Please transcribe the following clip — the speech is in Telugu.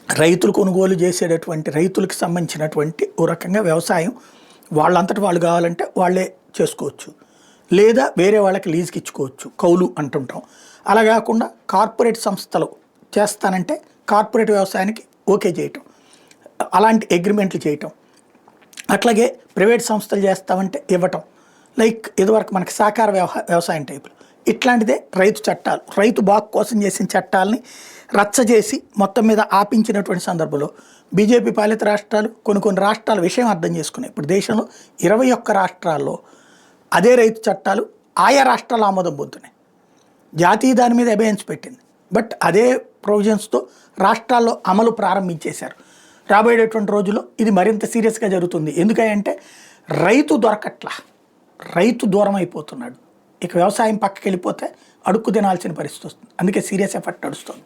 రైతులు కొనుగోలు చేసేటటువంటి రైతులకు సంబంధించినటువంటి ఓ రకంగా వ్యవసాయం వాళ్ళంతటి వాళ్ళు కావాలంటే వాళ్ళే చేసుకోవచ్చు, లేదా వేరే వాళ్ళకి లీజుకి ఇచ్చుకోవచ్చు, కౌలు అంటుంటాం. అలా కాకుండా కార్పొరేట్ సంస్థలు చేస్తానంటే కార్పొరేట్ వ్యవసాయానికి ఓకే చేయటం, అలాంటి అగ్రిమెంట్లు చేయటం. అట్లాగే ప్రైవేట్ సంస్థలు చేస్తామంటే ఇవ్వటం, లైక్ ఇదివరకు మనకి సహకార వ్యవసాయం టైపులు. ఇట్లాంటిదే రైతు చట్టాలు, రైతు బాగు కోసం చేసిన చట్టాలని రచ్చ చేసి మొత్తం మీద ఆపించినటువంటి సందర్భంలో బీజేపీ పాలిత రాష్ట్రాలు కొన్ని రాష్ట్రాల విషయం అర్థం చేసుకున్నాయి. ఇప్పుడు దేశంలో 21 రాష్ట్రాల్లో అదే రైతు చట్టాలు ఆయా రాష్ట్రాలు ఆమోదం పొందుతున్నాయి. జాతీయ దాని మీద అబేయన్స్ పెట్టింది, బట్ అదే ప్రొవిజన్స్తో రాష్ట్రాల్లో అమలు ప్రారంభించేశారు. రాబోయేటటువంటి రోజుల్లో ఇది మరింత సీరియస్గా జరుగుతుంది. ఎందుకంటే రైతు దొరకట్లా, రైతు దూరం అయిపోతున్నాడు. ఇక వ్యవసాయం పక్కకి వెళ్ళిపోతే అడుక్కు తినాల్సిన పరిస్థితి వస్తుంది. అందుకే సీరియస్ ఎఫెక్ట్ నడుస్తుంది.